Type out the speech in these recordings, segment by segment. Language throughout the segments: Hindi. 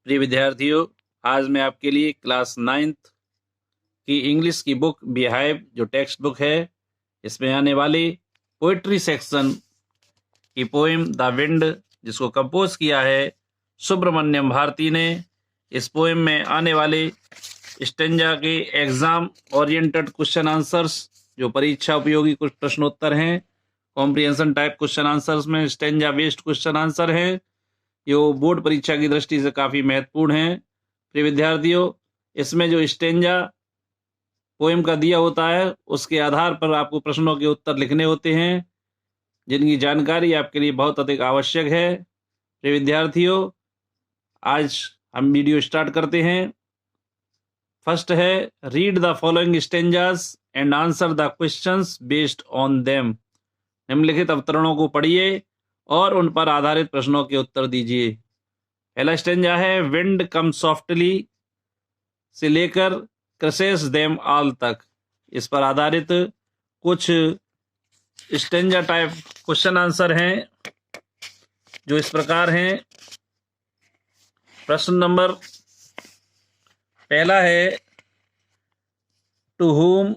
प्रिय विद्यार्थियों, आज मैं आपके लिए क्लास 9th की इंग्लिश की बुक बिहाइव जो टेक्स्ट बुक है, इसमें आने वाली पोइट्री सेक्शन की पोएम द विंड, जिसको कंपोज किया है सुब्रमण्यम भारती ने। इस पोएम में आने वाले स्टेंजा के एग्जाम ओरिएंटेड क्वेश्चन आंसर्स, जो परीक्षा उपयोगी कुछ प्रश्नोत्तर हैं, कॉम्प्रिहेंशन टाइप क्वेश्चन आंसर्स में स्टेंजा बेस्ड क्वेश्चन आंसर हैं, जो बोर्ड परीक्षा की दृष्टि से काफ़ी महत्वपूर्ण है। प्रिय विद्यार्थियों, इसमें जो स्टेंजा पोएम का दिया होता है, उसके आधार पर आपको प्रश्नों के उत्तर लिखने होते हैं, जिनकी जानकारी आपके लिए बहुत अधिक आवश्यक है। प्रिय विद्यार्थियों, आज हम वीडियो स्टार्ट करते हैं। फर्स्ट है, read the following stanzas and answer the questions based on them. निम्नलिखित अवतरणों को पढ़िए और उन पर आधारित प्रश्नों के उत्तर दीजिए। पहला स्टेंजा है, विंड कम सॉफ्टली से लेकर क्रसेस देम ऑल तक। इस पर आधारित कुछ स्टेंजा टाइप क्वेश्चन आंसर हैं, जो इस प्रकार हैं। प्रश्न नंबर पहला है, to whom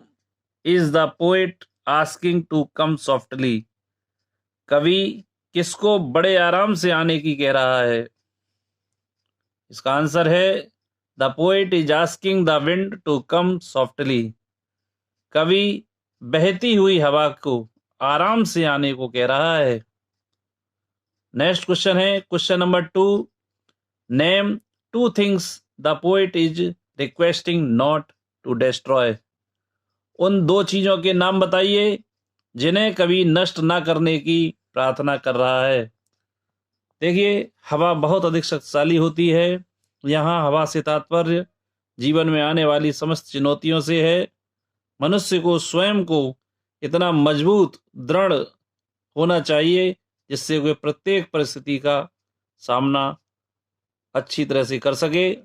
is the poet asking to come softly. कवि किसको बड़े आराम से आने की कह रहा है? इसका आंसर है, the poet is asking the wind to come softly. कवि बहती हुई हवा को आराम से आने को कह रहा है। नेक्स्ट क्वेश्चन है, question number 2, name 2 things the poet is requesting not to destroy. उन 2 चीजों के नाम बताइए जिन्हें कवि नष्ट ना करने की प्रार्थना कर रहा है। देखिए, हवा बहुत अधिक शक्तिशाली होती है। यहाँ हवा से तात्पर्य जीवन में आने वाली समस्त चुनौतियों से है। मनुष्य को स्वयं को इतना मजबूत, दृढ़ होना चाहिए जिससे वे प्रत्येक परिस्थिति का सामना अच्छी तरह से कर सके।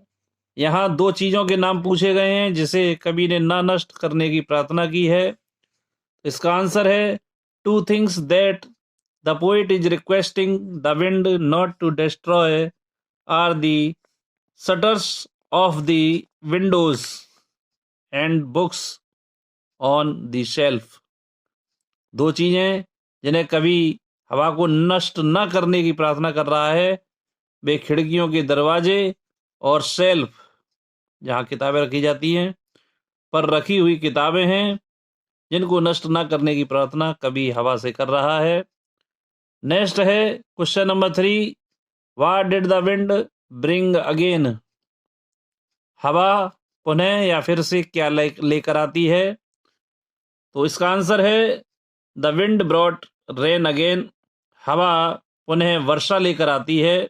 यहाँ 2 चीजों के नाम पूछे गए हैं जिसे कवि ने ना नष्ट करने की प्रार्थना की है। इसका आंसर है, 2 things that the poet is requesting the wind not to destroy or the shutters of the windows and books on the shelf. 2 चीजें जिन्हें कवि हवा को नष्ट न करने की प्रार्थना कर रहा है, वे खिड़कियों के दरवाजे और शेल्फ, जहाँ किताबें रखी जाती हैं, पर रखी हुई किताबें हैं, जिनको नष्ट न करने की प्रार्थना कवि हवा से कर रहा है। नेक्स्ट है question number 3, what did the wind bring again. हवा पुनः या फिर से क्या लेकर आती है? तो इसका आंसर है, the wind brought rain again. हवा पुनः वर्षा लेकर आती है।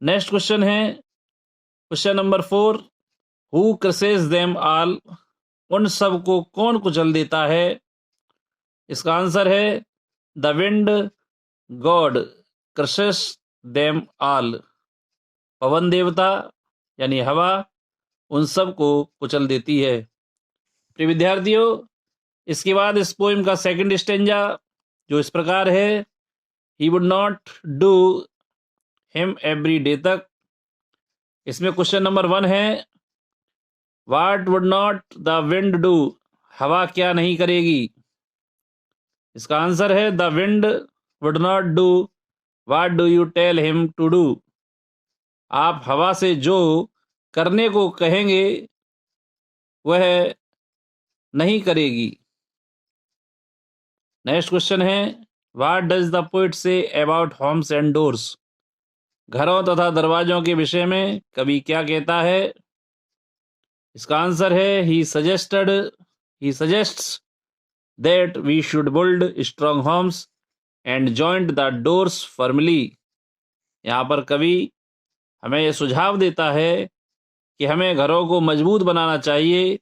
नेक्स्ट क्वेश्चन है question number 4, who crosses them all. उन सब को कौन कुचल देता है? इसका आंसर है, the wind god crosses them all. पवन देवता यानी हवा उन सब को कुचल देती है। प्रिय विद्यार्थियों, इसके बाद इस पोएम का सेकंड स्टेंजा जो इस प्रकार है, he would not do him every day तक। इसमें क्वेश्चन नंबर 1 है, what would not the wind do. हवा क्या नहीं करेगी? इसका आंसर है, the wind would not do what do you tell him to do. आप हवा से जो करने को कहेंगे वह नहीं करेगी। नेक्स्ट क्वेश्चन है, what does the poet say about homes and doors. घरों तथा दरवाजों के विषय में कवि क्या कहता है? इसका आंसर है, he suggests that we should build strong homes and joint the doors firmly. यहाँ पर कवि हमें यह सुझाव देता है कि हमें घरों को मजबूत बनाना चाहिए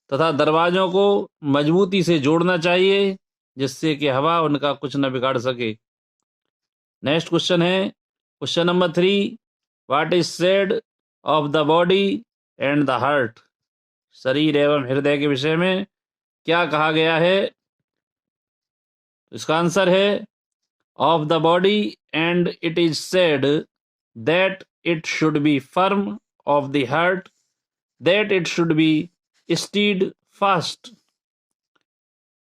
तथा दरवाजों को मजबूती से जोड़ना चाहिए, जिससे कि हवा उनका कुछ न बिगाड़ सके। नेक्स्ट क्वेश्चन है question number 3, what is said of the body and the heart. शरीर एवं हृदय के विषय में क्या कहा गया है? इसका आंसर है, of the body and it is said that it should be firm of the heart, that it should be stead fast।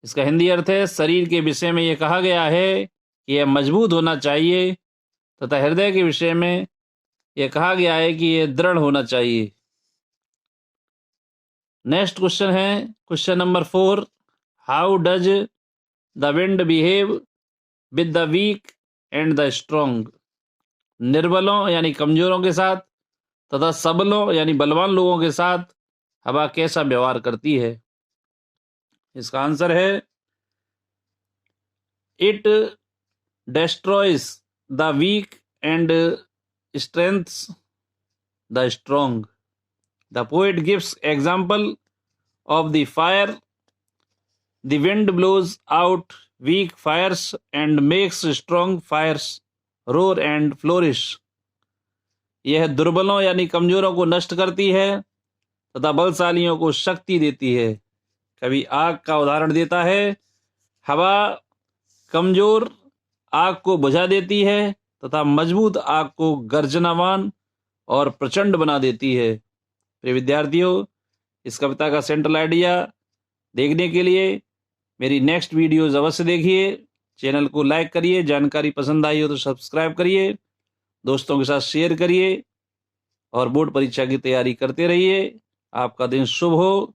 इसका हिंदी अर्थ है, शरीर के विषय में यह कहा गया है कि यह मजबूत होना चाहिए तथा हृदय के विषय में यह कहा गया है कि यह दृढ़ होना चाहिए। नेक्स्ट क्वेश्चन है question number 4, how does the wind behave with the weak and the strong. निर्बलों यानी कमजोरों के साथ तथा सबलों यानी बलवान लोगों के साथ हवा कैसा व्यवहार करती है। इसका आंसर है, it destroys the weak and strengthens the strong। The poet gives example of the fire, the wind blows out weak fires and makes strong fires roar and flourish। यह दुर्बलों यानी कमजोरों को नष्ट करती है तथा बलशालियों को शक्ति देती है। कवि आग का उदाहरण देता है। हवा कमजोर आग को बुझा देती है तथा मजबूत आग को गर्जनावान और प्रचंड बना देती है। प्रिय विद्यार्थियों, इस कविता का सेंट्रल आइडिया देखने के लिए मेरी नेक्स्ट वीडियोज अवश्य देखिए। चैनल को लाइक करिए, जानकारी पसंद आई हो तो सब्सक्राइब करिए, दोस्तों के साथ शेयर करिए और बोर्ड परीक्षा की तैयारी करते रहिए। आपका दिन शुभ हो।